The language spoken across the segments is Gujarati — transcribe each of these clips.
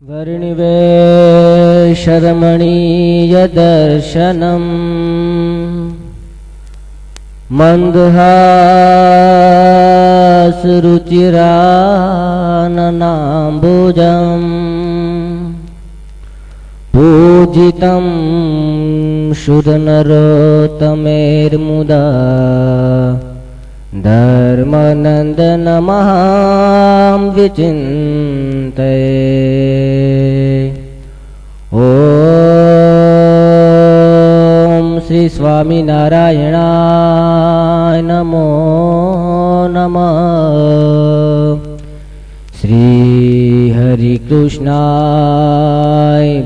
वर्णिवेशरमणीयदर्शनम् मन्दहासरुचिराननाम्बुजम् पूजितं शुद्धनरोत्तमेर्मुदा धर्मनन्दनमहां विचिन्तये। ॐ श्री स्वामिनारायणाय नमो नमः। श्री हरिकृष्णाय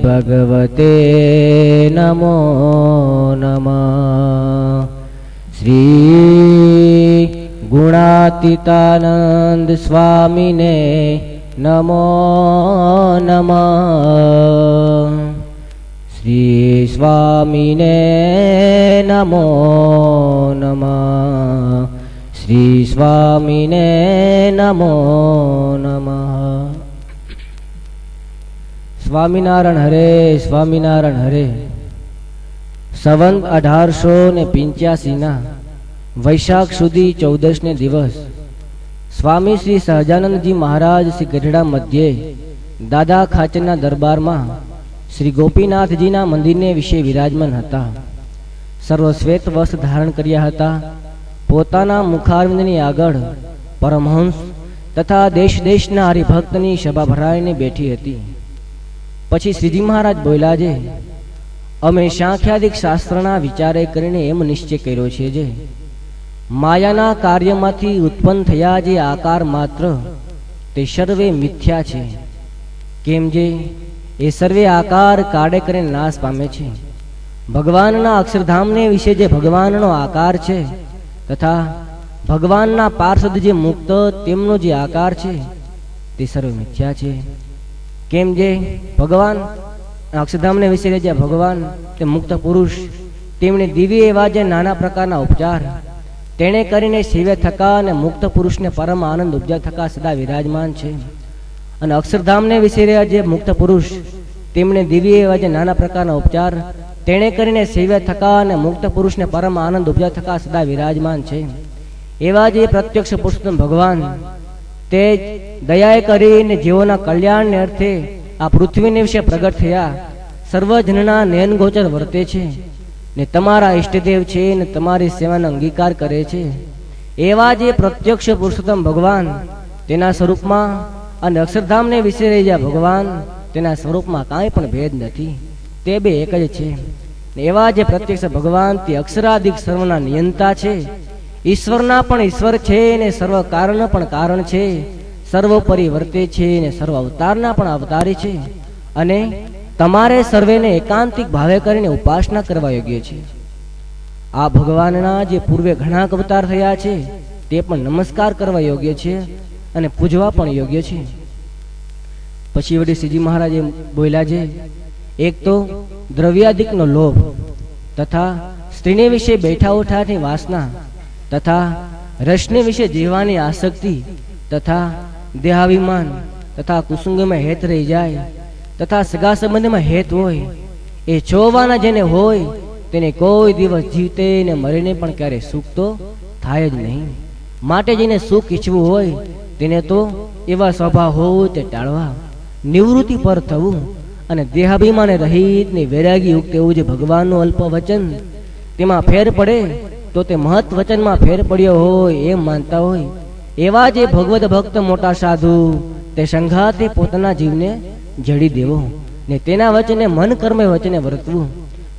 भगवते नमो नमः। श्री गुणातीतानंद स्वामिने नमो नमः। श्री स्वामिने नमो नमः। श्री स्वामिने नमो नमः। स्वामिनारायण हरे, स्वामिनारायण हरे। સંવંત 1885 વૈશાખ સુધી 14 દિવસ સ્વામી શ્રી સહજાનંદજી મહારાજ શ્રી ગઢડા મધ્યે દાદા ખાચરના દરબારમાં શ્રી ગોપીનાથજીના મંદિરને વિશે વિરાજમાન હતા. સર્વ શ્વેત વસ્ત્ર ધારણ કર્યા હતા. પોતાના મુખારવિંદની આગળ પરમહંસ તથા દેશ દેશના હરિભક્તની સભા ભરાઈને બેઠી હતી. પછી શ્રીજી મહારાજ બોલ્યા છે, અમે સાંખ્યાદિક શાસ્ત્રના વિચારે કરીને એમ નિશ્ચય કર્યો છે જે માયાના કાર્યમાંથી ઉત્પન્ન થયા જે આકાર માત્ર તે સર્વે મિથ્યા છે. કેમ જે એ સર્વે આકાર કાળે કરીને નાશ પામે છે. ભગવાનના અક્ષરધામને વિશે જે ભગવાનનો આકાર છે તથા ભગવાનના પાર્ષદ જે મુક્ત તેમનો જે આકાર છે તે સર્વે મિથ્યા છે. કેમ જે ભગવાન અક્ષરધામને વિશે જે ભગવાન તે મુક્ત પુરુષ તેમણે દિવ્ય એવા જે નાના પ્રકારના ઉપચાર તેણે કરીને શિવે થકા અને મુક્ત પુરુષને પરમ આનંદ ઉપજા થકા સદા વિરાજમાન છે. અને અક્ષરધામને વિશે જે મુક્ત પુરુષ તેમણે દિવ્ય એવા જે નાના પ્રકારના ઉપચાર તેણે કરીને શિવે થકા અને મુક્ત પુરુષને પરમ આનંદ ઉપજા થકા સદા વિરાજમાન છે. એવા જે પ્રત્યક્ષ પુરુષોત્તમ ભગવાન તે દયાએ કરીને જીવોના કલ્યાણને અર્થે આ પૃથ્વીને વિશે પ્રગટ થયા. સર્વજનના નયન ગોચર વર્તે છે ને તમારા ઈષ્ટદેવ છે ને તમારી સેવાનો અંગીકાર કરે છે. એવા જે પ્રત્યક્ષ પુરુષોત્તમ ભગવાન તેના સ્વરૂપમાં અને અક્ષરધામને વિશે રહ્યા ભગવાન તેના સ્વરૂપમાં કાંઈ પણ ભેદ નથી. તે બે એક જ છે. એવા જે પ્રત્યક્ષ ભગવાન તે અક્ષરાદિક સર્વના નિયંતા છે. ઈશ્વરના પણ ઈશ્વર છે ને સર્વ કારણ પણ કારણ છે. સર્વોપરી વર્તે છે ને સર્વ અવતારના પણ અવતારી છે. અને તમારે સર્વેને એકાંતિક ભાવે કરીને ઉપાસના કરવા યોગ્ય છે. આ ભગવાનના જે પૂર્વે ઘણા અવતાર થયા છે તે પણ નમસ્કાર કરવા યોગ્ય છે અને પૂજવા પણ યોગ્ય છે. પછી વળી શ્રીજી મહારાજે બોલ્યા છે, એક તો દ્રવ્યાદિકનો લોભ તથા સ્ત્રીને વિશે બેઠા ઉઠાની વાસના તથા રસને વિશે જીવવાની આસક્તિ તથા દેહાભિમાન તથા કુસુંગમાં હેત રહી જાય તથા સગા સંબંધમાં હેત હોય એ જોવાના જેને હોય તેને કોઈ દિવસ જીવતે ને મરીને પણ ક્યારે સુખ તો થાય જ નહીં. માટે જેને સુખ ઈચ્છવું હોય તેને તો એવા સ્વભાવ હોય તે ટાળવા, નિવૃત્તિ પર થવું અને દેહાભિમાને રહિત ને વૈરાગી યુક્ત એવું જે ભગવાનનું અલ્પ વચન તેમાં ફેર પડે તો તે મહત વચનમાં ફેર પડ્યો હોય એમ માનતા હોય. એવા જે ભગવદ ભક્ત મોટા સાધુ તે સંઘાતે પોતાના જીવને જડી દેવો ને તેના વચને મન કર્મ વચને વર્તવું.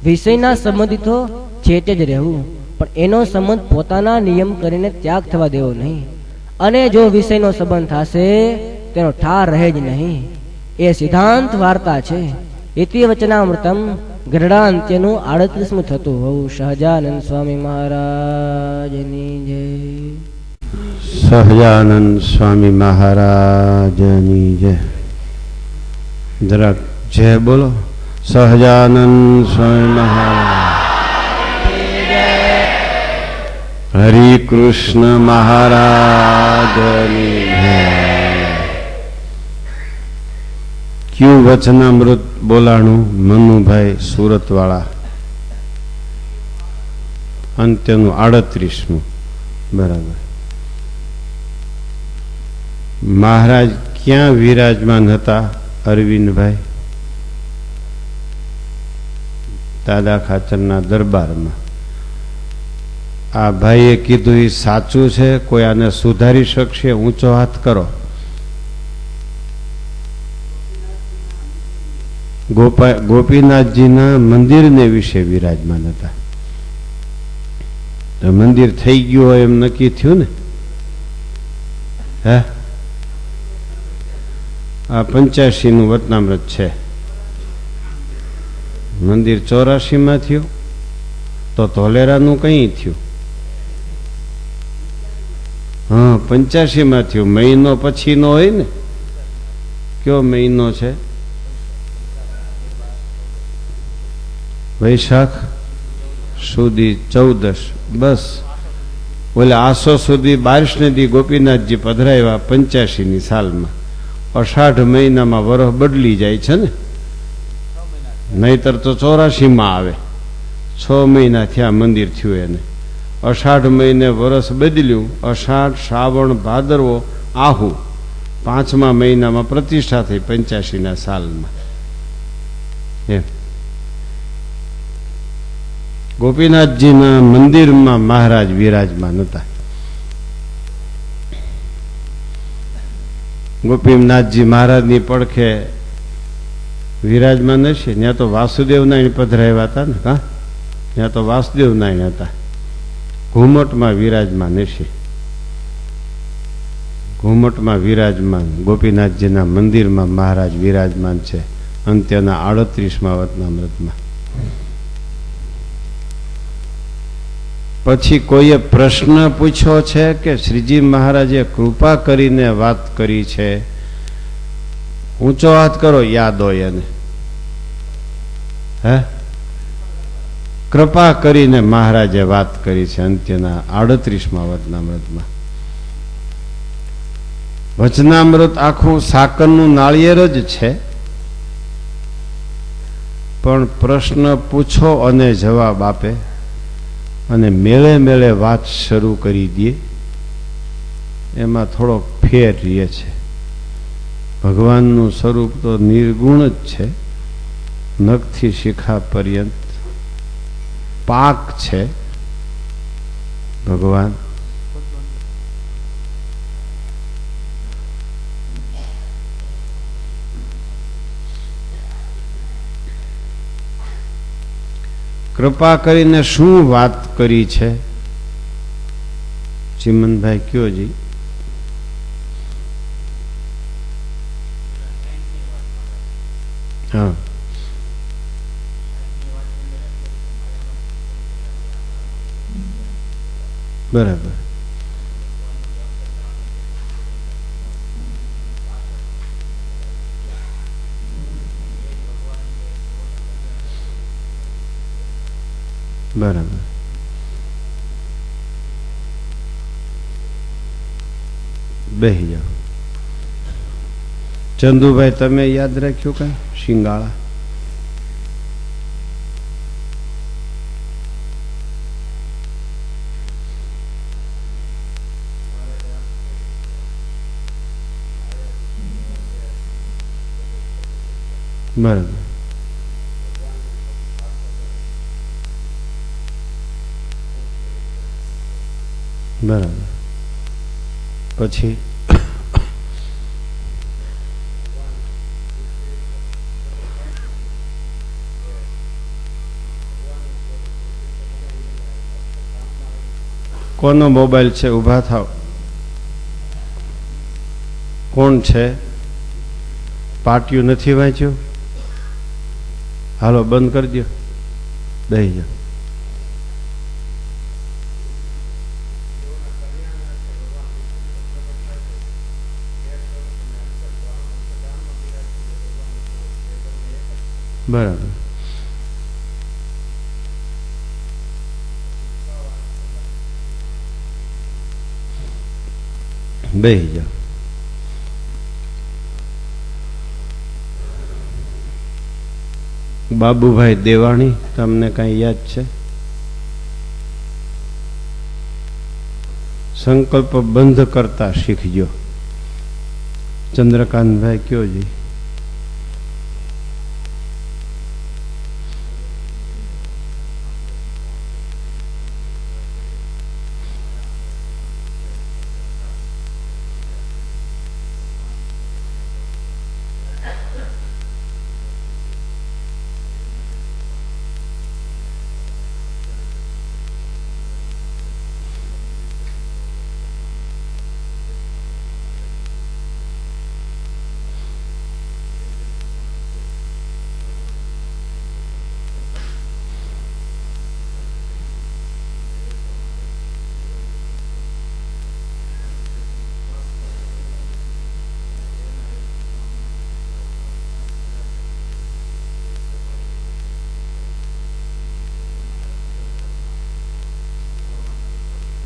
વિષયના સંબંધિતો છેટે જ રહેવું પણ એનો સંબંધ પોતાના નિયમ કરીને ત્યાગ થવા દેવો નહીં. અને જો વિષયનો સંબંધ થશે તેનો ઠાર રહે જ નહીં. એ સિદ્ધાંત વાર્તા છે. ઇતિ વચનામૃતમ ગઢડા અંત્યનું 38મું થતું હોવું. સહજાનંદ સ્વામી મહારાજની જય. સહજાનંદ સ્વામી મહારાજની જય. જરાક જય બોલો. સહજાનંદ સ્વામી મહારાજ, હરિ કૃષ્ણ મહારાજની જય. ક્યુ વચનામૃત બોલાણું મનુભાઈ સુરતવાળા, અંત્યનું 38મું. બરાબર. મહારાજ ક્યાં વિરાજમાન હતા? અરવિંદભાઈ દાદા ખાચરના દરબારમાં. આ ભાઈએ કીધું એ સાચું છે? કોઈ આને સુધારી શકશે? ઊંચો હાથ કરો. ગોપીનાથજીના મંદિરને વિશે વિરાજમાન હતા. તો મંદિર થઈ ગયું હોય એમ નક્કી થયું ને? હે, આ 85નું વચનામૃત છે. મંદિર 84માં થયું તો ધોલેરાનું કઈ થયું? હા, 85માં થયું. મહિનો પછીનો હોય ને? કયો મહિનો છે? વૈશાખ સુધી 14. બસ બોલે આસો સુધી 22ને દી ગોપીનાથજી પધરાવ્યા 85ની સાલમાં. અષાઢ મહિનામાં વરસ બદલી જાય છે ને, નહીતર તો 84માં આવે. 6 મહિના થયા મંદિર થયું એને. અષાઢ મહિને વરસ બદલ્યું. અષાઢ, શ્રાવણ, ભાદરવો, આહુ 5મા મહિનામાં પ્રતિષ્ઠા થઈ 85ના સાલમાં. એમ ગોપીનાથજીના મંદિરમાં મહારાજ વિરાજમાન હતા. ગોપીનાથજી મહારાજની પડખે વિરાજમાન હશે. ત્યાં તો વાસુદેવ નારાયણ પધરાવ્યા હતા ને? હા, ત્યાં તો વાસુદેવ નારાયણ હતા. ઘુમટમાં વિરાજમાન હશે. ઘુમટમાં વિરાજમાન ગોપીનાથજીના મંદિરમાં મહારાજ વિરાજમાન છે. અંત્યના 38મા વચનામૃતમાં. પછી કોઈએ પ્રશ્ન પૂછ્યો છે કે શ્રીજી મહારાજે કૃપા કરીને વાત કરી છે? ઊંચો હાથ કરો, યાદ હોય એને. હે, કૃપા કરીને મહારાજે વાત કરી છે અંત્યના 38મા વચનામૃતમાં. વચનામૃત આખું સાકરનું નાળિયેર જ છે, પણ પ્રશ્ન પૂછો અને જવાબ આપે અને મેળે મેળે વાત શરૂ કરી દે, એમાં થોડોક ફેર રહે છે. ભગવાનનું સ્વરૂપ તો નિર્ગુણ જ છે. નખથી શિખા પર્યંત પાક છે ભગવાન. કૃપા કરીને શું વાત કરી છે? ચિમનભાઈ કયો જી. હા, બરાબર. બરાબર. બેહી જાઓ. ચંદુભાઈ તમે યાદ રાખ્યું કઈ? શિંગાળા. બરાબર. બરાબર. પછી કોનો મોબાઈલ છે? ઊભા થાવ. કોણ છે? પાટિયું નથી વાંચ્યું? હાલો બંધ કરી દો, દઈ જાઓ. બરાબર. બેહી જાઓ. બાબુભાઈ દેવાણી, તમને કાંઈ યાદ છે? સંકલ્પ બંધ કરતા શીખજો. ચંદ્રકાંતભાઈ કયો જી?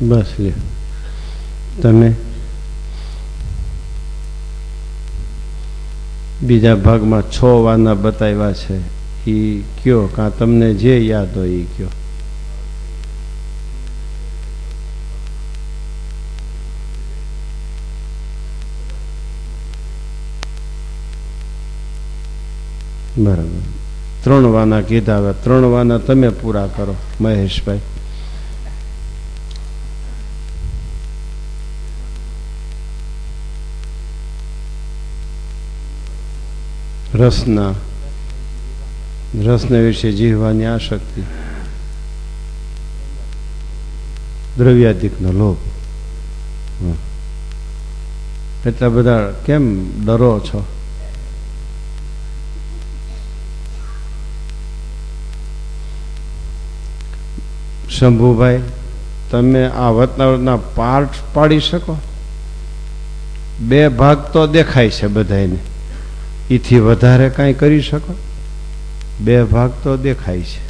બસ લે. તમે બીજા ભાગમાં 6 વાના બતાવ્યા છે, એ કયો, કાં તમને જે યાદ હોય એ કયો. બરાબર, 3 વાના કીધા. હવે 3 વાના તમે પૂરા કરો મહેશભાઈ. રસના વિશે જીવવાની આસક્તિ, દ્રવ્યાધિકનો લોભ. એટલા બધા કેમ ડરો છો? શંભુભાઈ, તમે આ વાતાવરણના પાર્ટ પાડી શકો? 2 ભાગ તો દેખાય છે બધાને, એથી વધારે કાંઈ કરી શકો? 2 ભાગ તો દેખાય છે.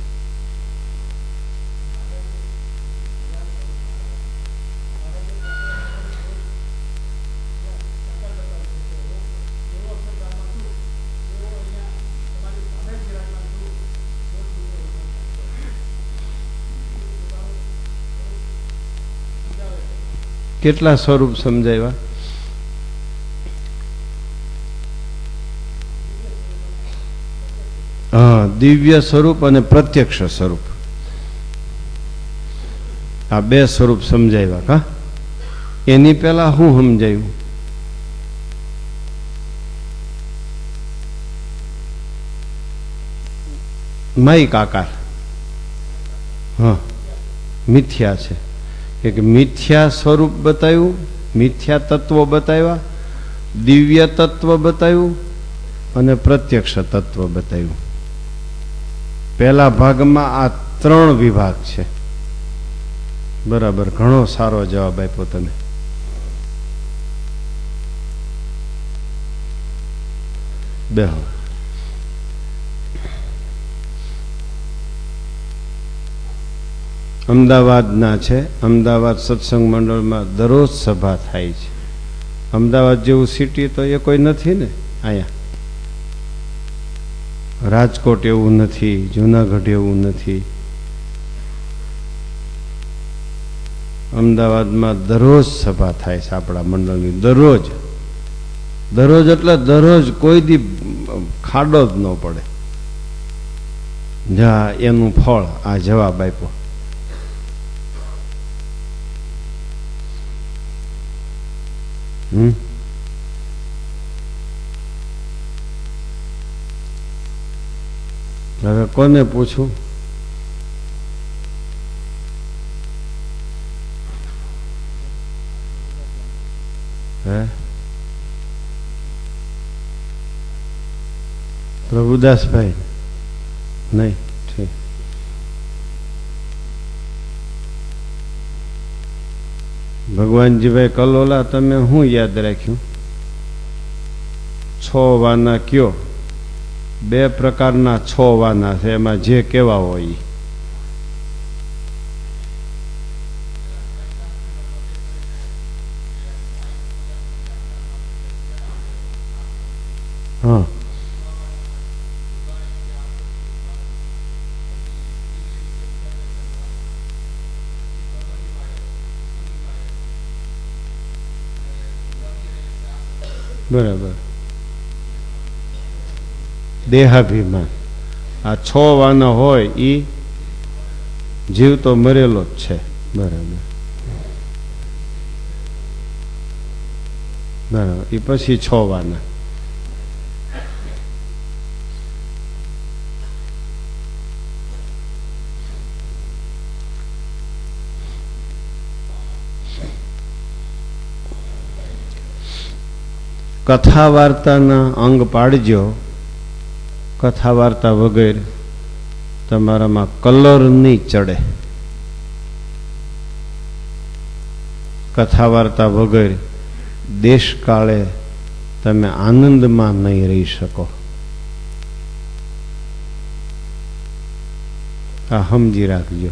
કેટલા સ્વરૂપ સમજાવ્યા? હા, દિવ્ય સ્વરૂપ અને પ્રત્યક્ષ સ્વરૂપ, આ 2 સ્વરૂપ સમજાવ્યા. કા એની પહેલા હું સમજાયું? માઇક આકાર. હા, મિથ્યા છે. કે મિથ્યા સ્વરૂપ બતાવ્યું, મિથ્યા તત્વો બતાવ્યા, દિવ્ય તત્વ બતાવ્યું અને પ્રત્યક્ષ તત્વ બતાવ્યું. પહેલા ભાગમાં આ 3 વિભાગ છે. બરાબર, ઘણો સારો જવાબ આપ્યો તમે. બેહો. અમદાવાદના છે. અમદાવાદ સત્સંગ મંડળમાં દરરોજ સભા થાય છે. અમદાવાદ જેવું સિટી તો એ કોઈ નથી ને અહીંયા. રાજકોટ એવું નથી, જુનાગઢ એવું નથી. અમદાવાદમાં દરરોજ સભા થાય છે આપણા મંડળની. દરરોજ એટલે દરરોજ, કોઈ દી ખાડો જ ન પડે. જા એનું ફળ આ જવાબ આપ્યો. હવે કોને પૂછું? હે, પ્રભુદાસભાઈ? નહીં, ઠીક. ભગવાનજીભાઈ કલોલા, તમે શું યાદ રાખ્યું? 6 વાના કયો? 2 પ્રકારના 6 વાના છે, એમાં જે કેવા હોય. હા, બરાબર. દેહાભિમાન. આ 6 વાના હોય એ જીવ તો મરેલો જ છે. બરાબર બરાબર. એ પછી 6 વાના. કથા વાર્તાના અંગ પાડજો. કથા વાર્તા વગર તમારામાં કલર નહીં ચડે. કથા વાર્તા વગર દેશકાળે તમે આનંદમાં નહીં રહી શકો. આ સમજી રાખજો.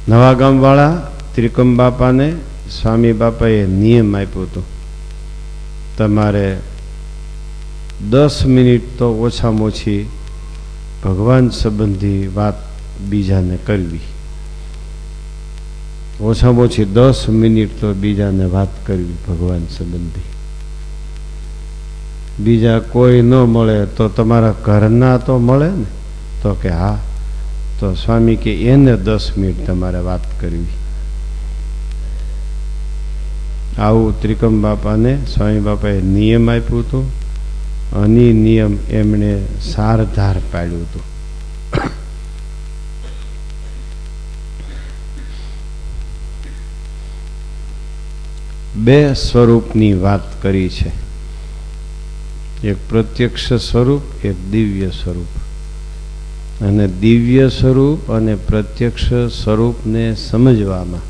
નવા ગામ વાળા ત્રિકમ બાપાને સ્વામી બાપાએ નિયમ આપ્યો હતો, તમારે 10 મિનિટ તો ઓછામાં ઓછી ભગવાન સંબંધી વાત બીજાને કરવી. ઓછામાં ઓછી 10 મિનિટ તો બીજાને વાત કરવી ભગવાન સંબંધી. બીજા કોઈ ન મળે તો તમારા ઘરના તો મળે ને. તો કે હા, તો સ્વામી કે એને 10 મિનિટ તમારે વાત કરવી. આવું ત્રિકમ બાપાને સ્વામી બાપાએ નિયમ આપ્યું હતું અને નિયમ એમણે સારધાર પાડ્યું હતું. બે સ્વરૂપની વાત કરી છે, એક પ્રત્યક્ષ સ્વરૂપ, એક દિવ્ય સ્વરૂપ. અને દિવ્ય સ્વરૂપ અને પ્રત્યક્ષ સ્વરૂપને સમજવામાં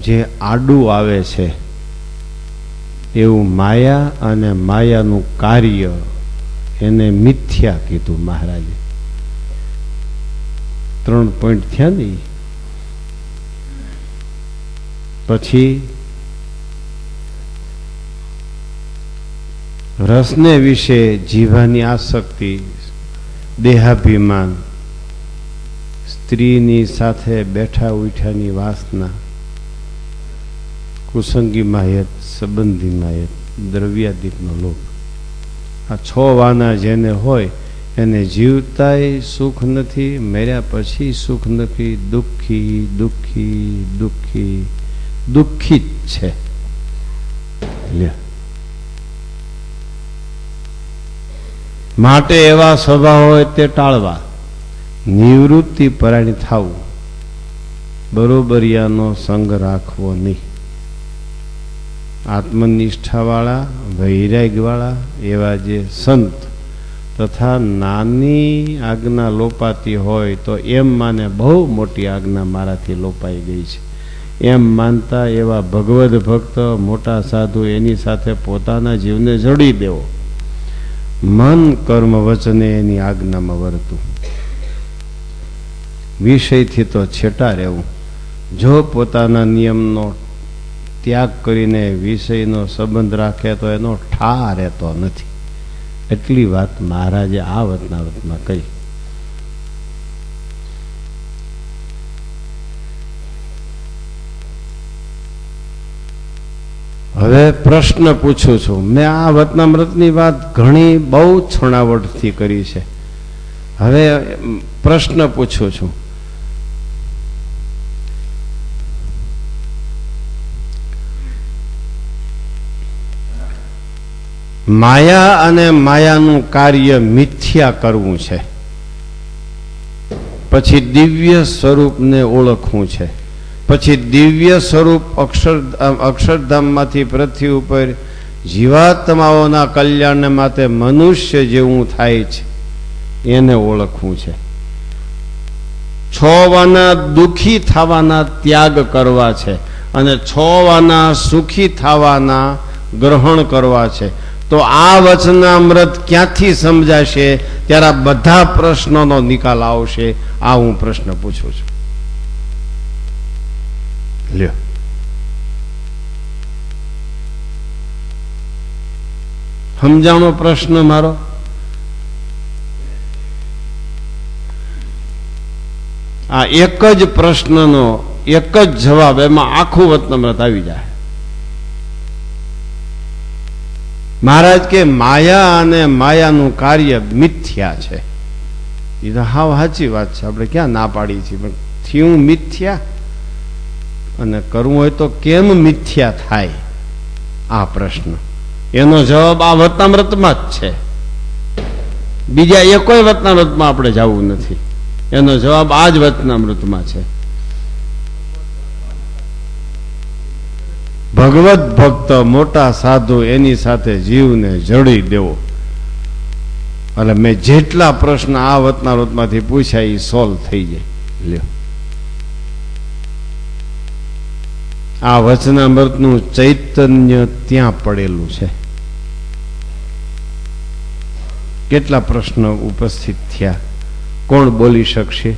જે આડું આવે છે એવું માયા અને માયાનું કાર્ય એને મિથ્યા કીધું મહારાજે. 3 પોઈન્ટ થયા ને. પછી રસને વિશે જીવાની આસક્તિ, દેહાભિમાન, સ્ત્રીની સાથે બેઠા ઉઠ્યાની વાસના, કુસંગી માયત, સંબંધી માયત, દ્રવ્યાદિકનો લોભ. આ 6 વાના જેને હોય એને જીવતાય સુખ નથી, મર્યા પછી સુખ નથી. દુઃખી દુઃખી દુઃખી દુઃખી જ છે. માટે એવા સ્વભાવ હોય તે ટાળવા, નિવૃત્તિ પરાયણ થવું, બરોબરિયાનો સંગ રાખવો નહીં. આત્મનિષ્ઠાવાળા, વૈરાગ્યવાળા એવા જે સંત તથા નાની આજ્ઞા લોપાતી હોય તો એમ માને બહુ મોટી આજ્ઞા મારાથી લોપાઈ ગઈ છે એમ માનતા એવા ભગવદ ભક્ત, મોટા સાધુ એની સાથે પોતાના જીવને જોડી દેવો. મન કર્મ વચને એની આજ્ઞામાં વર્તું. વિષયથી તો છેટા રહેવું. જો પોતાના નિયમનો ત્યાગ કરીને વિષયનો સંબંધ રાખે તો એનો ઠા રહેતો નથી. એટલી વાત મહારાજે આ વતનાવતમાં કહી. હવે પ્રશ્ન પૂછું છું. મેં આ વતનામૃતની વાત ઘણી બહુ છણાવટથી કરી છે. હવે પ્રશ્ન પૂછું છું. માયા અને માયાનું કાર્ય મિથ્યા કરવું છે, પછી દિવ્ય સ્વરૂપને ઓળખવું છે, પછી દિવ્ય સ્વરૂપ અક્ષરધામમાંથી પૃથ્વી ઉપર જીવાત્માઓના કલ્યાણ માટે મનુષ્ય જેવું થાય છે એને ઓળખવું છે. 6 વાના દુઃખી થવાના ત્યાગ કરવા છે અને 6 વાના સુખી થવાના ગ્રહણ કરવા છે. તો આ વચનામૃત ક્યાંથી સમજાશે? ત્યારે બધા પ્રશ્નોનો નિકાલ આવશે. આ હું પ્રશ્ન પૂછું છું. લ્યો, સમજાણો પ્રશ્ન મારો? આ એક જ પ્રશ્નનો એક જ જવાબ, એમાં આખું વતનામૃત આવી જાય. મહારાજ કે માયા અને માયાનું કાર્ય મિથ્યા છે. એ તો હાવ સાચી વાત છે, આપણે ક્યાં ના પાડી છીએ, પણ થયું મિથ્યા, અને કરવું હોય તો કેમ મિથ્યા થાય, આ પ્રશ્ન, એનો જવાબ આ વતનામૃતમાં જ છે. બીજા એકોય વતનામૃતમાં આપણે જવું નથી, એનો જવાબ આ જ વતનામૃતમાં છે. ભગવત ભક્ત મોટા સાધુ એની સાથે જીવને જડી દેવો. એટલે મેં જેટલા પ્રશ્ન આ વતનામૃતમાંથી પૂછ્યા એ સોલ્વ થઈ જાય. લ્યો, આ વચનામૃતનું ચૈતન્ય ત્યાં પડેલું છે. કેટલા પ્રશ્નો ઉપસ્થિત થયા, કોણ બોલી શકશે?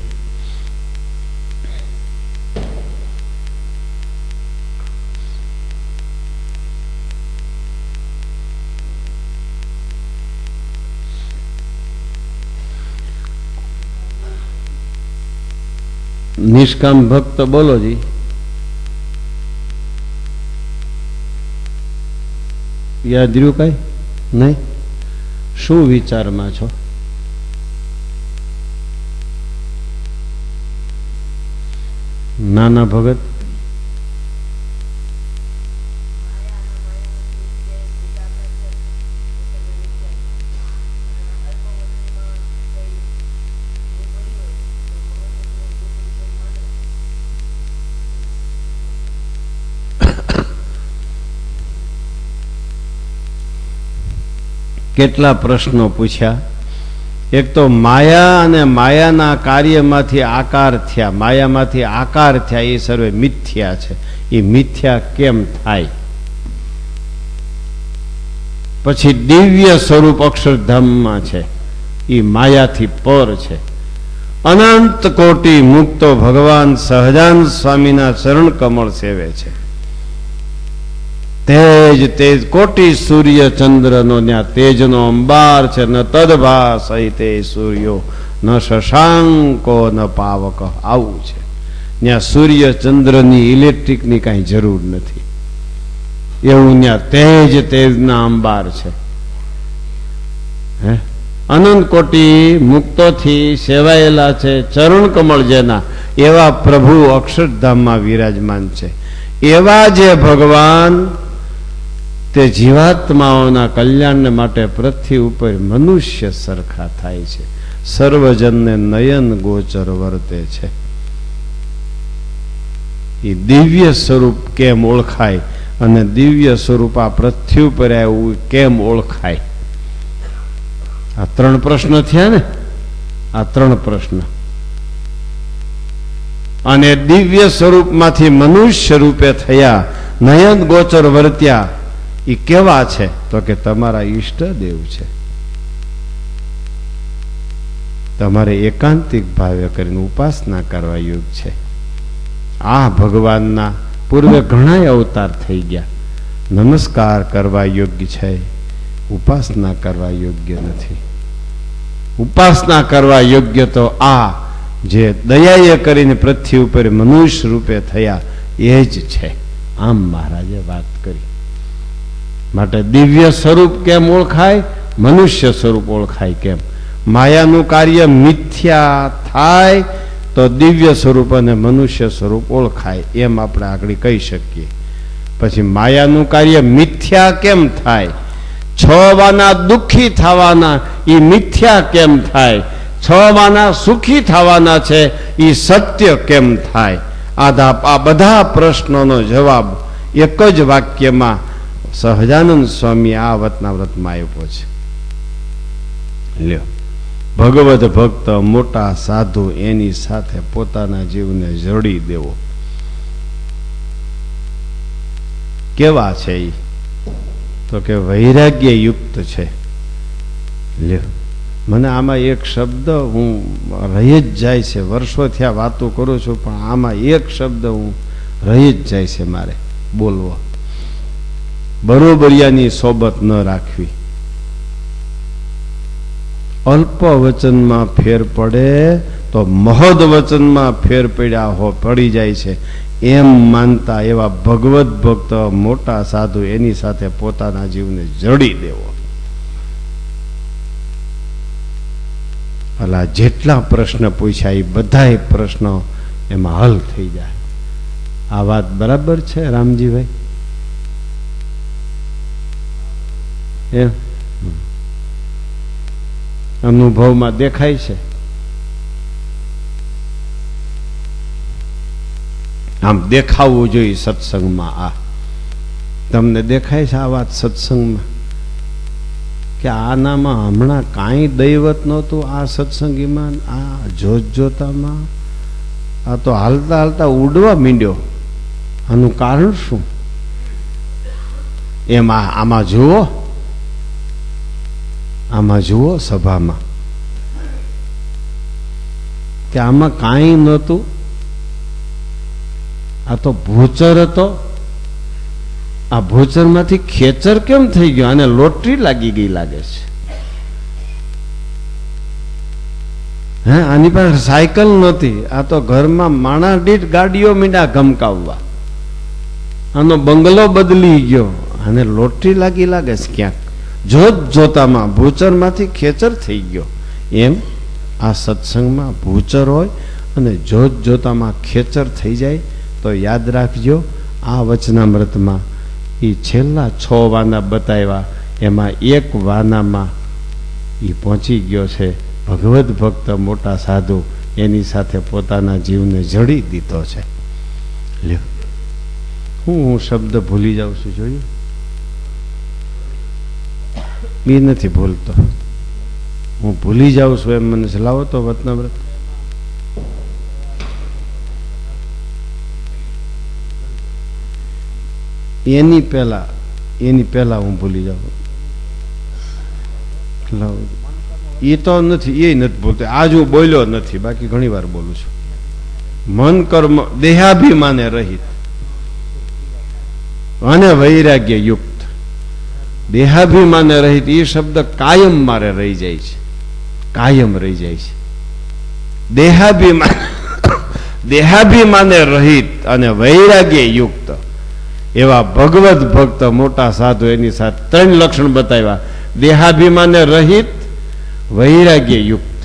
નિષ્કામ ભક્ત બોલો જી. યાદ રહ્યું કઈ નહીં? શું વિચારમાં છો? નાના ભગત કેટલા પ્રશ્નો પૂછ્યા. એક તો માયા અને માયાના કાર્યમાંથી આકાર થયા, માયામાંથી આકાર થયા, એ સર્વે મિથ્યા છે. એ મિથ્યા કેમ થાય? પછી દિવ્ય સ્વરૂપ અક્ષરધામમાં છે, એ માયાથી પર છે. અનંત કોટી મુક્તો ભગવાન સહજાન સ્વામીના ચરણ કમળ સેવે છે. તેજ તેજ કોટી સૂર્ય ચંદ્રનો ત્યાં તેજનો અંબાર છે. ન તદભાસઈ તે સૂર્યો ન શશાંકો ન પાવક. આવું છે. ત્યાં સૂર્ય ચંદ્રની ઇલેક્ટ્રિકની કાંઈ જરૂર નથી, એવું ત્યાં તેજ તેજના અંબાર છે. હે, અનંત કોટી મુક્તોથી સેવાયેલા છે, ચરણ કમળ જેના, એવા પ્રભુ અક્ષરધામમાં વિરાજમાન છે. એવા જે ભગવાન તે જીવાત્માઓના કલ્યાણને માટે પૃથ્વી ઉપર મનુષ્ય સરખા થાય છે, સર્વજનને નયન ગોચર વર્તે છે. એ દિવ્ય સ્વરૂપ કેમ ઓળખાય અને દિવ્ય સ્વરૂપ આ પૃથ્વી ઉપર આવ્યું કેમ ઓળખાય? આ ત્રણ પ્રશ્ન થયા ને, આ ત્રણ પ્રશ્ન. અને દિવ્ય સ્વરૂપમાંથી મનુષ્ય રૂપે થયા, નયન ગોચર વર્ત્યા, એ કેવા છે? તો કે તમારા ઈષ્ટદેવ છે. તમારે એકાંતિક ભાવે કરીને ઉપાસના કરવા યોગ છે. આ ભગવાનના પૂર્વે ઘણા અવતાર થઈ ગયા, નમસ્કાર કરવા યોગ્ય છે, ઉપાસના કરવા યોગ્ય નથી. ઉપાસના કરવા યોગ્ય તો આ જે દયાએ કરીને પૃથ્વી ઉપર મનુષ્ય રૂપે થયા એ જ છે. આમ મહારાજે વાત કરી. માટે દિવ્ય સ્વરૂપ કેમ ઓળખાય? મનુષ્ય સ્વરૂપ ઓળખાય કેમ? માયાનું કાર્ય મિથ્યા થાય તો દિવ્ય સ્વરૂપ અને મનુષ્ય સ્વરૂપ ઓળખાય, એમ આપણે આગળ કહી શકીએ. પછી માયાનું કાર્ય મિથ્યા કેમ થાય? છ વાના દુઃખી થવાના એ મિથ્યા કેમ થાય? છ વાના સુખી થવાના છે એ સત્ય કેમ થાય? આ બધા પ્રશ્નોનો જવાબ એક જ વાક્યમાં સહજાનંદ સ્વામી આ વતનાવ્રતમાં આપ્યો છે. લ્યો, ભગવદ ભક્ત મોટા સાધુ એની સાથે પોતાના જીવને જોડી દેવો. કેવા છે એ? તો કે વૈરાગ્ય યુક્ત છે. લ્યો, મને આમાં એક શબ્દ હું રહી જ જાય છે, વર્ષોથી આ વાતો કરું છું, પણ આમાં એક શબ્દ હું રહી જ જાય છે મારે બોલવો. બરોબરિયાની સોબત ન રાખવી. અલ્પ વચનમાં ફેર પડે તો મહદ વચનમાં ફેર પડી જાય છે એમ માનતા એવા ભગવત ભક્ત મોટા સાધુ એની સાથે પોતાના જીવને જડી દેવો. અલા જેટલા પ્રશ્ન પૂછ્યા એ બધા પ્રશ્નો એમાં હલ થઈ જાય. આ વાત બરાબર છે રામજીભાઈ? એમ અનુભવમાં દેખાય છે. આમ દેખાવું જોઈએ સત્સંગમાં. આ તમને દેખાય છે આ વાત સત્સંગમાં કે આનામાં હમણાં કાંઈ દૈવત નહોતું આ સત્સંગીમાં, આ જોતામાં આ તો હાલતા હાલતા ઉડવા માંડ્યો. આનું કારણ શું? એમાં આમાં જુઓ સભામાં કે આમાં કાંઈ નહોતું. આ તો ભૂચર હતો. આ ભૂચરમાંથી ખેચર કેમ થઈ ગયો? આને લોટરી લાગી ગઈ લાગે છે. હે, આની પાસે સાયકલ નહોતી. આ તો ઘરમાં માણસ દીઠ ગાડીઓ મીંડા ગમકાવવા. આનો બંગલો બદલી ગયો. આને લોટરી લાગી લાગે છે ક્યાંક. જોતામાં ભૂચરમાંથી ખેચર થઈ ગયો. એમ આ સત્સંગમાં ભૂચર હોય અને જોતામાં ખેચર થઈ જાય તો યાદ રાખજો આ વચનામૃતમાં એ છેલ્લા 6 વાના બતાવ્યા એમાં એક વાનામાં એ પહોંચી ગયો છે. ભગવત ભક્ત મોટા સાધુ એની સાથે પોતાના જીવને જડી દીધો છે. લ્યો હું શબ્દ ભૂલી જાઉં છું, જોયું? બી નથી ભૂલતો, હું ભૂલી જાઉં છું એમ મને ચલાવો તો વચનામૃત. એની પહેલા હું ભૂલી જાઉં. એ તો નથી, એ નથી બોલતો. આજ હું બોલ્યો નથી, બાકી ઘણી વાર બોલું છું. મન કર્મ દેહાભિમાને રહિત અને વૈરાગ્ય યુક્ત. દેહાભિમાને રહિત એ શબ્દ કાયમ મારે રહી જાય છે, કાયમ રહી જાય છે. દેહાભિમાને રહિત અને વૈરાગ્ય યુક્ત એવા ભગવત ભક્ત મોટા સાધુ એની સાથે 3 લક્ષણ બતાવ્યા. દેહાભિમાને રહિત, વૈરાગ્ય યુક્ત.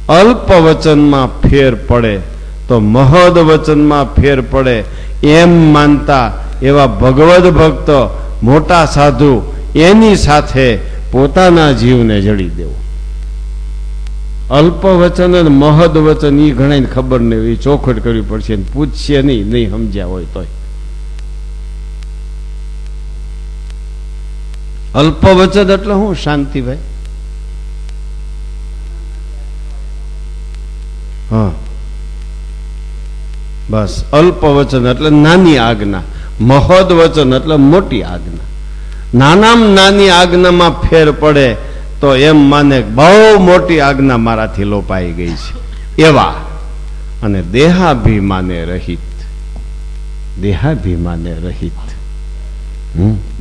અલ્પ વચનમાં ફેર પડે તો મહદ વચનમાં ફેર પડે એમ માનતા એવા ભગવત ભક્ત મોટા સાધુ એની સાથે પોતાના જીવને જડી દેવો. અલ્પ વચન અને મહદ વચન એ ઘણા ખબર નહીં, એ ચોખવટ કરવી પડશે. પૂછશે નહીં સમજ્યા હોય તોય. અલ્પ વચન એટલે શું શાંતિભાઈ? હા, બસ અલ્પ વચન એટલે નાની આજ્ઞા, મહદ વચન એટલે મોટી આજ્ઞા. નાનામાં નાની આજ્ઞામાં ફેર પડે તો એમ માને બહુ મોટી આજ્ઞા મારાથી લોપાઈ ગઈ છે એવા. અને દેહાભિમાને રહિત, દેહાભિમાને રહિત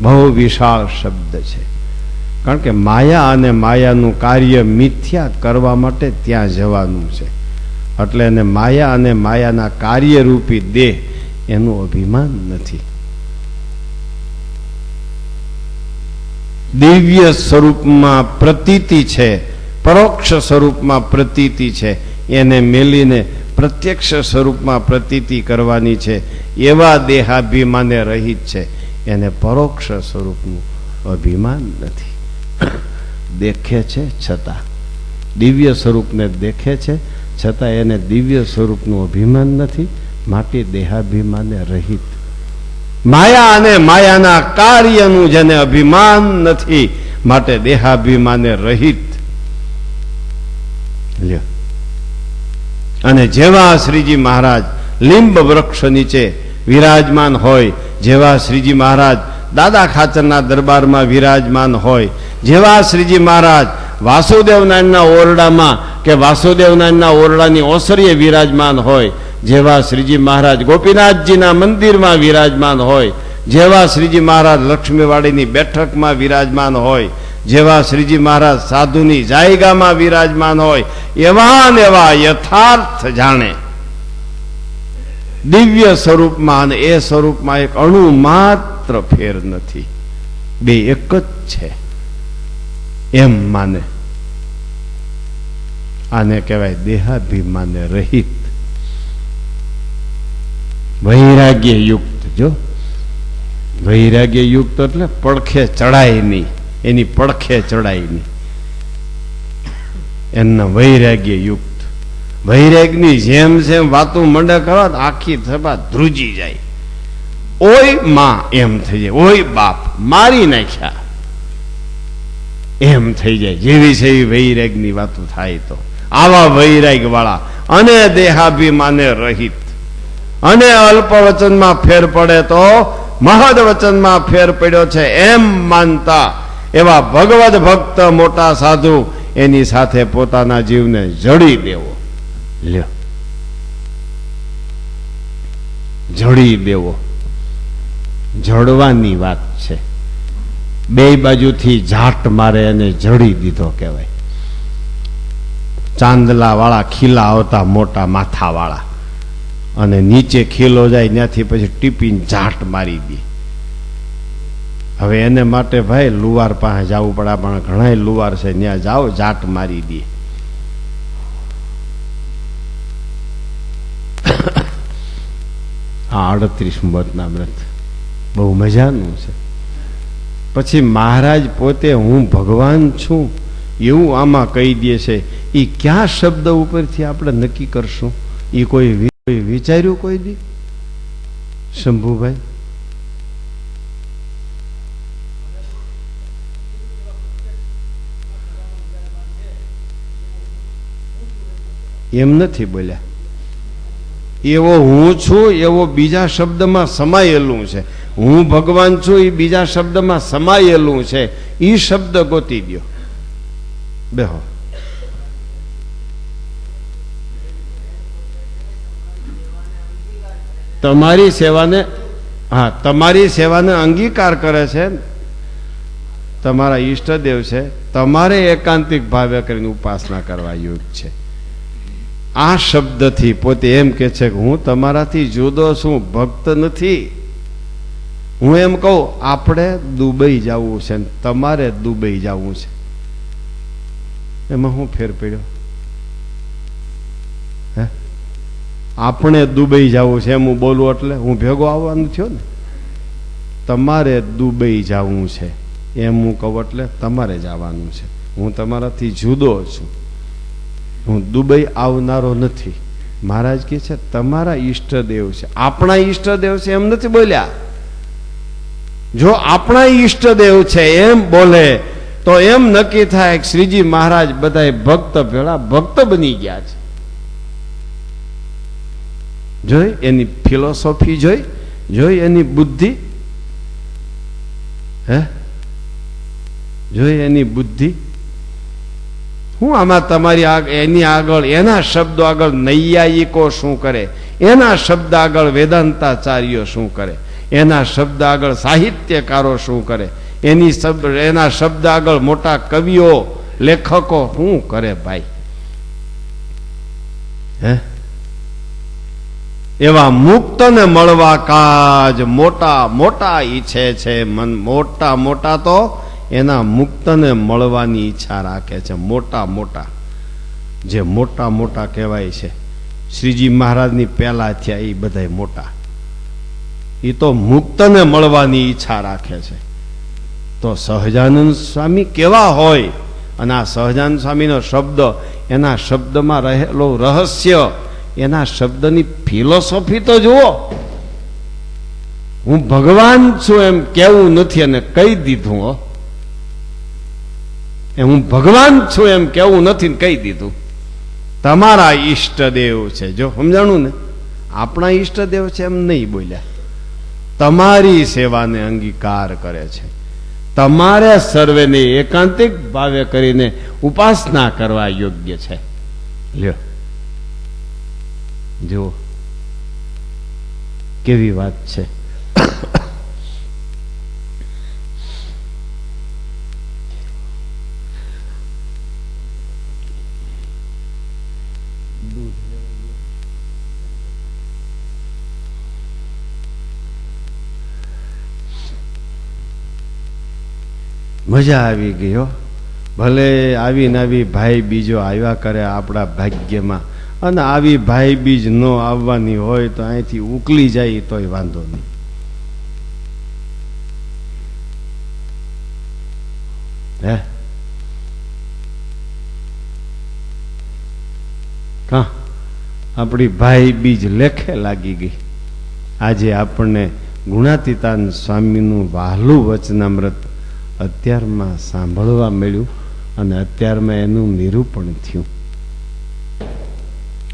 બહુ વિશાળ શબ્દ છે. કારણ કે માયા અને માયાનું કાર્ય મિથ્યા કરવા માટે ત્યાં જવાનું છે. એટલે એને માયા અને માયાના કાર્યરૂપી દેહ એનું અભિમાન નથી. દિવ્ય સ્વરૂપમાં પ્રતીતિ છે, પરોક્ષ સ્વરૂપમાં પ્રતીતિ છે, એને મેલીને પ્રત્યક્ષ સ્વરૂપમાં પ્રતીતિ કરવાની છે. એવા દેહાભિમાને રહિત છે, એને પરોક્ષ સ્વરૂપનું અભિમાન નથી. દેખે છે છતાં, દિવ્ય સ્વરૂપને દેખે છે છતાં એને દિવ્ય સ્વરૂપનું અભિમાન નથી, માટે દેહાભિમાને રહિત. માયા અને માયાના કાર્યનું જેને અભિમાન નથી, માટે દેહાભિમાને રહિત. લ્યો, અને જેવા શ્રીજી મહારાજ લીંબ વૃક્ષ નીચે વિરાજમાન હોય, જેવા શ્રીજી મહારાજ દાદા ખાચરના દરબારમાં વિરાજમાન હોય, જેવા શ્રીજી મહારાજ વાસુદેવ નારાયણના ઓરડામાં કે વાસુદેવ નારાયણના ઓરડાની ઓસરીએ વિરાજમાન હોય, જેવા શ્રીજી મહારાજ ગોપીનાથજીના મંદિરમાં વિરાજમાન હોય, જેવા શ્રીજી મહારાજ લક્ષ્મીવાડીની બેઠકમાં વિરાજમાન હોય, જેવા શ્રીજી મહારાજ સાધુની જાયગામાં વિરાજમાન હોય એવા ને એવા યથાર્થ જાણે, દિવ્ય સ્વરૂપમાં અને એ સ્વરૂપમાં એક અણુ માત્ર ફેર નથી, બે એક જ છે એમ માને. આને કહેવાય દેહાભિમાને રહિત, વૈરાગ્ય યુક્ત. જો વૈરાગ્ય યુક્ત એટલે પડખે ચડાય નહીં, એની પડખે ચડાય નહીં, એમના વૈરાગ્ય યુક્ત. વૈરાગની જેમ જેમ વાતો મંડે કરવા આખી સભા ધ્રુજી જાય. ઓય માં એમ થઈ જાય, ઓય બાપ મારી નાખ્યા એમ થઈ જાય, જેવી છે એવી વૈરાગની વાતો થાય. તો આવા વૈરાગ વાળા અને દેહાભિમાને રહિત અને અલ્પ વચનમાં ફેર પડે તો મહદ વચનમાં ફેર પડ્યો છે એમ માનતા એવા ભગવદ ભક્ત મોટા સાધુ એની સાથે પોતાના જીવને જડી દેવો. લ્યો, જડી દેવો, જડવાની વાત છે. બે બાજુથી ઝાટ મારે અને જડી દીધો કહેવાય. ચાંદલા વાળા ખીલા આવતા મોટા માથા વાળા, અને નીચે ખીલો જાય ત્યાંથી પછી ટીપીને ઝાટ મારી દે. હવે એને માટે ભાઈ લુવાર પાસે જવું પડે, પણ ઘણા લુવાર છે ત્યાં જાઓ ઝાટ મારી દે. આ 38 મોતના વ્રત બહુ મજાનું છે. પછી મહારાજ પોતે હું ભગવાન છું એવું આમાં કહી દે છે. એ ક્યાં શબ્દ ઉપરથી આપણે નક્કી કરશું? એ કોઈ વિચાર્યું કોઈ દી? શંભુભાઈ, એમ નથી બોલ્યા. એવો હું છું એવો બીજા શબ્દમાં સમાયેલું છે. હું ભગવાન છું એ બીજા શબ્દમાં સમાયેલું છે. એ શબ્દ ગોતી દો. બેહો. તમારી સેવાને, હા, તમારી સેવાને અંગીકાર કરે છે, તમારા ઈષ્ટદેવ છે, તમારે એકાંતિક ભાવે કરીને ઉપાસના કરવા યોગ્ય છે. આ શબ્દથી પોતે એમ કે છે કે હું તમારાથી જુદો છું, ભક્ત નથી. હું એમ કહું આપણે દુબઈ જવું છે ને તમારે દુબઈ જવું છે, એમાં હું ફેર પડ્યો? હે, આપણે દુબઈ જવું છે એમ હું બોલું એટલે હું ભેગો આવવાનું થયો ને. તમારે દુબઈ જવું છે એમ હું કહું એટલે તમારે જવાનું છે. હું તમારાથી જુદો છું, હું દુબઈ આવનારો નથી. મહારાજ કહે છે તમારા ઈષ્ટદેવ છે, આપણા ઈષ્ટદેવ છે એમ નથી બોલ્યા. જો આપણા ઈષ્ટદેવ છે એમ બોલે તો એમ નક્કી થાય કે શ્રીજી મહારાજ બધા ભક્ત ભેળા ભક્ત બની ગયા છે. જોઈ એની ફિલોસોફી, જોઈ એની બુદ્ધિ, હે, જોઈ એની બુદ્ધિ. હું આમાં તમારી એની આગળ, એના શબ્દો આગળ નૈયાયિકો શું કરે, એના શબ્દ આગળ વેદાંતાચાર્યો શું કરે, એના શબ્દ આગળ સાહિત્યકારો શું કરે, એના શબ્દ આગળ મોટા કવિઓ લેખકો શું કરે ભાઈ? હે, એવા મુક્તને મળવા કાજ મોટા મોટા ઈચ્છે છે. મન મોટા મોટા તો એના મુક્તને મળવાની ઈચ્છા રાખે છે. મોટા મોટા જે મોટા મોટા કહેવાય છે, શ્રીજી મહારાજની પહેલા થયા એ બધા મોટા, એ તો મુક્તને મળવાની ઈચ્છા રાખે છે. તો સહજાનંદ સ્વામી કેવા હોય? અને આ સહજાનંદ સ્વામીનો શબ્દ, એના શબ્દમાં રહેલો રહસ્ય, એના શબ્દની ફિલોસોફી તો જુઓ. હું ભગવાન છું એમ કેવું નથી અને કહી દીધું. હો, હું ભગવાન છું એમ કેવું નથી ને કહી દીધું. તમારા ઈષ્ટદેવ છે, જો સમજાણું ને, આપણા ઈષ્ટદેવ છે એમ નહીં બોલ્યા. તમારી સેવાને અંગીકાર કરે છે, તમારે સર્વેને એકાંતિક ભાવે કરીને ઉપાસના કરવા યોગ્ય છે. લ્યો, જુઓ કેવી વાત છે. મજા આવી ગઈ હો. ભલે આવીને આવી ભાઈ બીજો આવ્યા કરે આપણા ભાગ્યમાં, અને આવી ભાઈ બીજ ન આવવાની હોય તો અહીંથી ઉકલી જાય તોય વાંધો નહીં. હે કા આપણી ભાઈ બીજ લેખે લાગી ગઈ. આજે આપણને ગુણાતીતાન સ્વામીનું વહાલું વચનામૃત અત્યારમાં સાંભળવા મળ્યું અને અત્યારમાં એનું નિરૂપણ થયું.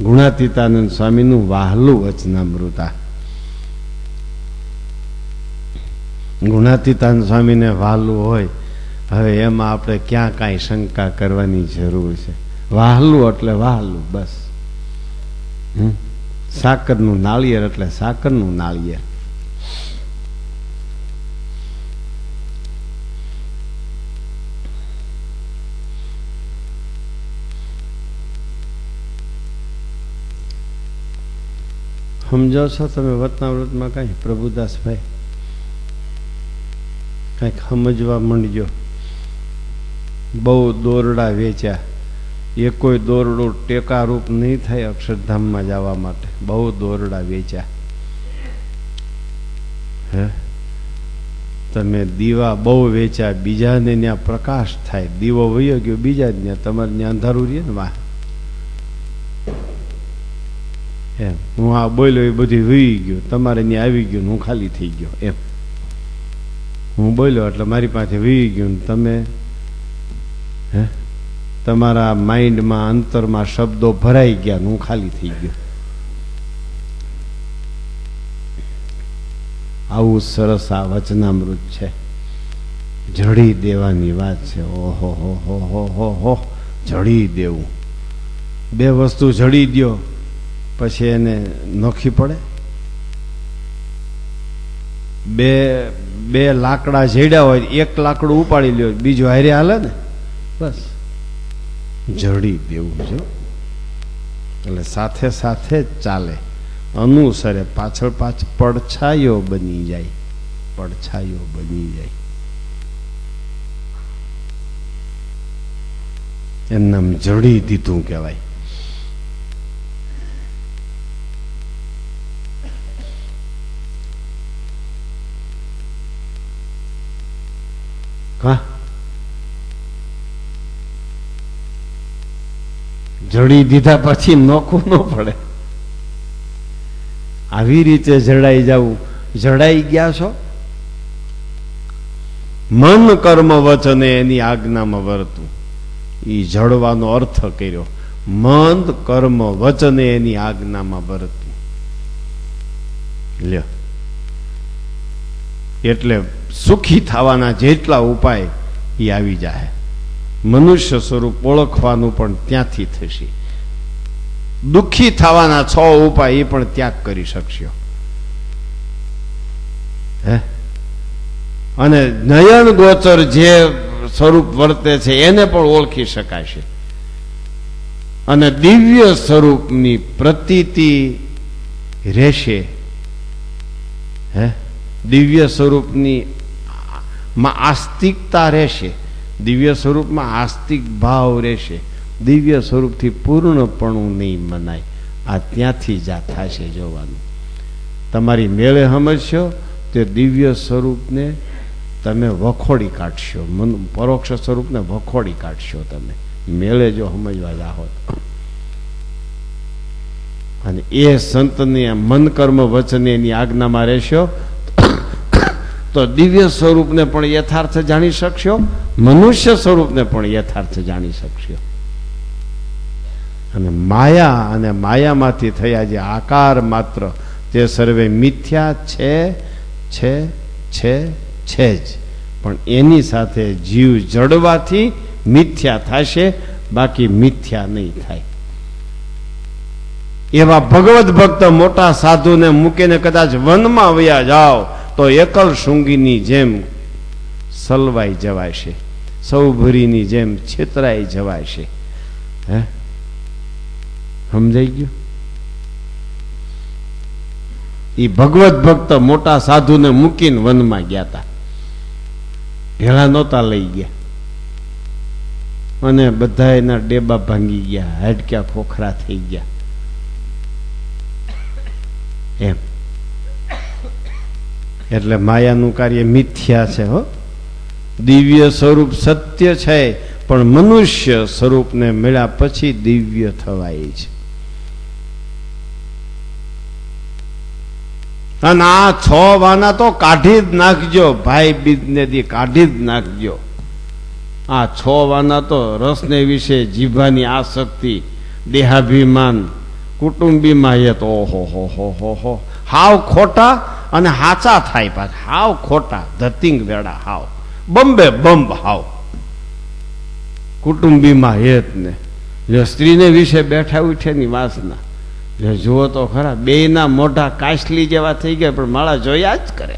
ગુણાતીતાનંદ સ્વામીનું વહાલું વચનામૃતા. ગુણાતીતાનંદ સ્વામીને વહાલું હોય, હવે એમાં આપણે ક્યાં કાંઈ શંકા કરવાની જરૂર છે? વહાલું એટલે વહાલું, બસ. સાકરનું નાળિયેર એટલે સાકરનું નાળિયેર. સમજો છો તમે વતનાવ્રતમાં કાંઈ? પ્રભુદાસભાઈ કાંઈક સમજવા માંડજો. બહુ દોરડા વેચ્યા, એ કોઈ દોરડું ટેકારૂપ નહીં થાય અક્ષરધામમાં જવા માટે. બહુ દોરડા વેચ્યા. હે તમે દીવા બહુ વેચ્યા, બીજાને ત્યાં પ્રકાશ થાય. દીવો વયો ગયો બીજા ત્યાં, તમારે ત્યાં અંધારું રહીએ ને વાહ. એમ હું આ બોલ્યો એ બધું વહી ગયું, તમારે ત્યાં આવી ગયું, હું ખાલી થઈ ગયો. એમ હું બોલ્યો એટલે મારી પાસે વહી ગયું, તમે હે તમારા માઇન્ડમાં અંતરમાં શબ્દો ભરાઈ ગયા, હું ખાલી થઈ ગયો. આવું સરસ આ વચનામૃત છે. જડી દેવાની વાત છે. ઓહો હો હો હો હો હો, જડી દેવું. બે વસ્તુ જડી દ્યો પછી એને નોખી પડે. બે લાકડા જેડ્યા હોય, એક લાકડું ઉપાડી લ્યો, બીજું હારે હાલે ને, બસ. જડી દેવું છે એટલે સાથે સાથે જ ચાલે, અનુસરે. પાછળ પડછાયો બની જાય, પડછાયો બની જાય. એમ નામ જડી દીધું કહેવાય. હા, જડી દીધા પછી નોખું ન પડે. આવી રીતે જડાઈ જવું. જડાઈ ગયા છો, મન કર્મ વચને એની આજ્ઞામાં વર્તું. એ જડવાનો અર્થ કર્યો. મન કર્મ વચને એની આજ્ઞામાં વર્તું. લ્યો, એટલે સુખી થવાના જેટલા ઉપાય એ આવી જાય. મનુષ્ય સ્વરૂપ ઓળખવાનું પણ ત્યાંથી થશે. દુઃખી થવાના 6 ઉપાય એ પણ ત્યાગ કરી શકશો. હે અને નયન ગોચર જે સ્વરૂપ વર્તે છે એને પણ ઓળખી શકાશે. અને દિવ્ય સ્વરૂપની પ્રતીતિ રહેશે. હે દિવ્ય સ્વરૂપની માં આસ્તિકતા રહેશે. દિવ્ય સ્વરૂપમાં આસ્તિક ભાવ રહેશે. દિવ્ય સ્વરૂપથી પૂર્ણપણું નહીં મનાય. આ ત્યાંથી જ આ થશે જોવાનું. તમારી મેળે સમજશો તે દિવ્ય સ્વરૂપને તમે વખોડી કાઢશો. પરોક્ષ સ્વરૂપને વખોડી કાઢશો તમે મેળે જો સમજવા જાઓ. અને એ સંતની મન કર્મ વચન એની આજ્ઞામાં રહેશો તો દિવ્ય સ્વરૂપને પણ યથાર્થ જાણી શકશો, મનુષ્ય સ્વરૂપને પણ યથાર્થ જાણી શકશો. અને માયા અને માયામાંથી થયા જે આકાર માત્ર તે સર્વે મિથ્યા છે છે છે છે જ. પણ એની સાથે જીવ જડવાથી મિથ્યા થશે, બાકી મિથ્યા નહીં થાય. એવા ભગવત ભક્ત મોટા સાધુને મૂકીને કદાચ વનમાં વયા જાઓ તો એકલ શૃંગીની જેમ સલવાઈ જવાશે, સૌભરીની જેમ છેતરાઈ જવાશે. હે સમજાઈ ગયું? એ ભગવત ભક્ત મોટા સાધુને મૂકીને વનમાં ગયા હતા. ઢેલા નહોતા લઈ ગયા અને બધા એના ડેબા ભાંગી ગયા, હાડક્યા ખોખરા થઈ ગયા. એમ એટલે માયાનું કાર્ય મિથ્યા છે. હો, દિવ્ય સ્વરૂપ સત્ય છે, પણ મનુષ્ય સ્વરૂપને મળ્યા પછી દિવ્ય થવાય છે. અને આ 6 વાના તો કાઢી જ નાખજો ભાઈ, બીજને દી કાઢી જ નાખજો. આ 6 વાના તો રસને વિશે જીભાની આસક્તિ, દેહાભિમાન, કુટુંબીમાં એ તો ઓહો હો હો હો હો, હાવ ખોટા અને હાચા થાય પાછા. હાવ ખોટા, ધતિંગ વેડા, હાવ બંબે બંબ, હાવ કુટુંબીમાં હેત ને. જો સ્ત્રીને વિશે બેઠા ઉઠે ની વાસના જો જુઓ તો ખરા, બેયના મોઢા કાચલી જેવા થઈ ગયા, પણ માળા જોયા જ કરે.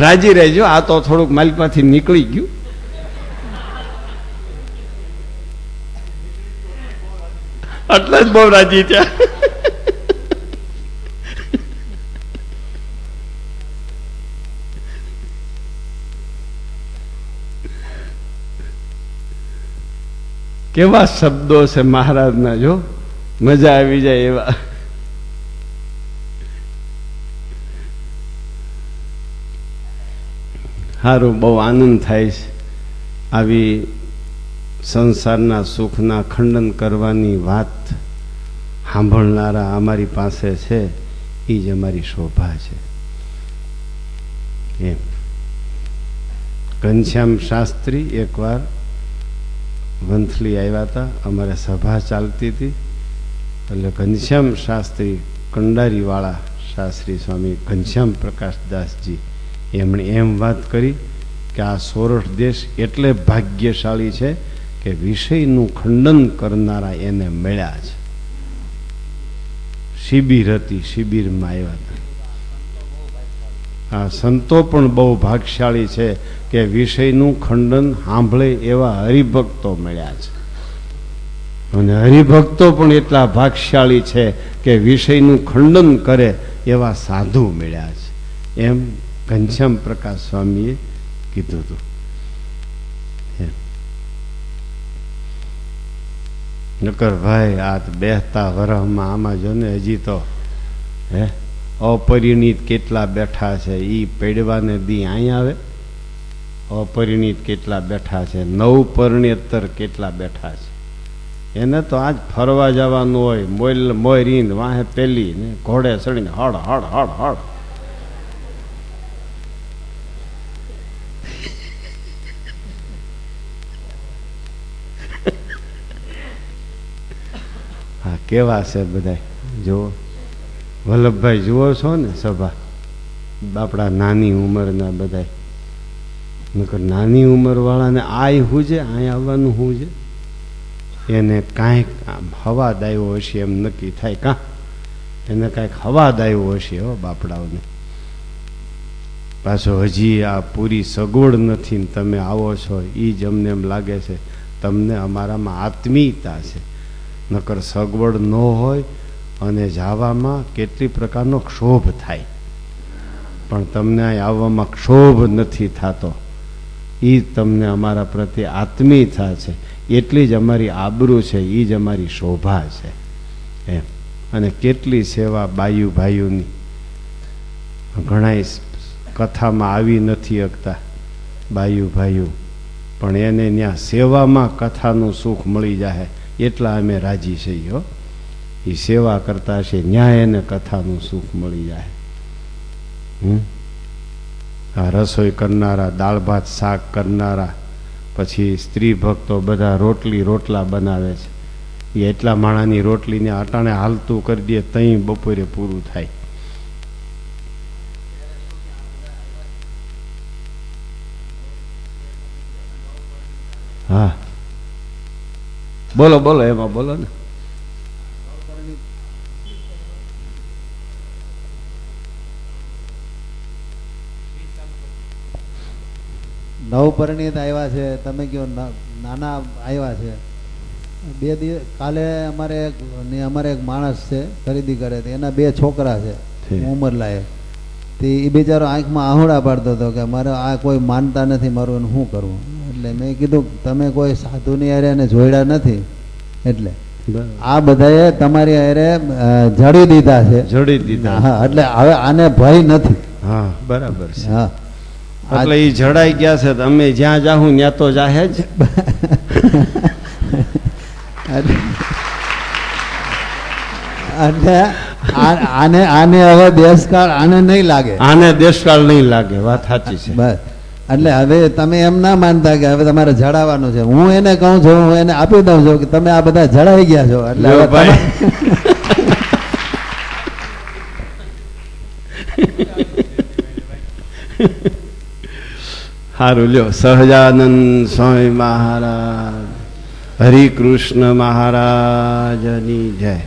રાજી રહેજો, આ તો થોડુંક માલિકમાંથી નીકળી ગયું. એટલે જ બહુ રાજી થયા. કેવા શબ્દો છે મહારાજના, જો મજા આવી જાય એવા. સારું, બહુ આનંદ થાય છે. આવી સંસારના સુખના ખંડન કરવાની વાત સાંભળનારા અમારી પાસે છે, એ જ અમારી શોભા છે. એમ ઘનશ્યામ શાસ્ત્રી એકવાર વંથલી આવ્યા હતા, અમારે સભા ચાલતી હતી. એટલે ઘનશ્યામ શાસ્ત્રી, કંડારીવાળા શાસ્ત્રી સ્વામી ઘનશ્યામ પ્રકાશદાસજી, એમણે એમ વાત કરી કે આ સોરઠ દેશ એટલે ભાગ્યશાળી છે કે વિષયનું ખંડન કરનારા એને મળ્યા છે. શિબિર હતી, શિબિરમાં આવ્યા હતા. આ સંતો પણ બહુ ભાગશાળી છે કે વિષયનું ખંડન સાંભળે એવા હરિભક્તો મળ્યા છે. અને હરિભક્તો પણ એટલા ભાગશાળી છે કે વિષયનું ખંડન કરે એવા સાધુ મળ્યા છે. એમ ઘનશ્યામ પ્રકાશ સ્વામીએ કીધું હતું. નકર ભાઈ આ બેહતા વરહમાં આમાં જો ને હજી તો અપરિણીત કેટલા બેઠા છે, એ પેડવાને દી અહીં આવે. અપરિણીત કેટલા બેઠા છે, નવપરિણેતર કેટલા બેઠા છે. એને તો આજ ફરવા જવાનું હોય, મોયરીને વાહે પેલી ને ઘોડે ચડીને હળ હળ હળ હળ. હા, કેવા છે બધા જુઓ. વલ્લભભાઈ જુઓ છો ને સભા, આપણા નાની ઉંમરના બધા. નકર નાની ઉંમરવાળાને આય હું છે, અહીં આવવાનું શું છે, એને કાંઈક હવાદ આવ્યો હશે એમ નક્કી થાય. કાં એને કાંઈક હવાદ આવ્યો હશે હો બાપડાઓને. પાછો હજી આ પૂરી સગવડ નથી ને તમે આવો છો, એ જ અમને એમ લાગે છે તમને અમારામાં આત્મીયતા છે. નકર સગવડ ન હોય અને જવામાં કેટલી પ્રકારનો ક્ષોભ થાય, પણ તમને અહીં આવવામાં ક્ષોભ નથી થતો. એ તમને અમારા પ્રત્યે આત્મીયતા છે, એટલી જ અમારી આબરૂ છે, એ જ અમારી શોભા છે. એમ અને કેટલી સેવા બાયુ ભાઈઓની. ઘણા કથામાં આવી નથી શકતા બાયુ ભાઈઓ, પણ એને ત્યાં સેવામાં કથાનું સુખ મળી જાય એટલા અમે રાજી છીએ. હો, એ સેવા કરતા છે ન્યાય એને કથાનું સુખ મળી જાય. આ રસોઈ કરનારા, દાળ ભાત શાક કરનારા, પછી સ્ત્રી ભક્તો બધા રોટલા બનાવે છે. એ એટલા માણાની રોટલીને અટાણે હાલતું કરી દે તઈ બપોરે પૂરું થાય. હા, બોલો બોલો, એમાં બોલો ને. નવપરિણીત આવ્યા છે, તમે કહો નાના આવ્યા છે, 2 દિવસ કાલે અમારે એક માણસ છે ખરીદી કરે છે, એના 2 છોકરા છે ઉંમરલાયક. તે એ બિચારો આંખમાં આહોડા પાડતો હતો કે મારે આ કોઈ માનતા નથી, મારું એને શું કરવું. એટલે મેં કીધું તમે કોઈ સાધુની હારે એને જોડ્યા નથી, એટલે આ બધાએ તમારી હારે જડી દીધા છે. જોડી દીધા. હા, એટલે હવે આને ભય નથી. હા, બરાબર છે. હા, એટલે એ જડાઈ ગયા છે. અમે જ્યાં જાહું ત્યાં તો જાહે જ. એટલે આને હવે દેશકાળ આને નહીં લાગે. આને દેશકાળ નહીં લાગે. વાત સાચી છે. બસ, એટલે હવે તમે એમ ના માનતા કે હવે તમારે જડાવવાનું છે. હું એને કહું છું, હું એને આપી દઉં છું કે તમે આ બધા જડાઈ ગયા છો. એટલે હવે ભાઈ સારું લ્યો. સહજાનંદ સ્વામી મહારાજ, હરિકૃષ્ણ મહારાજની જય.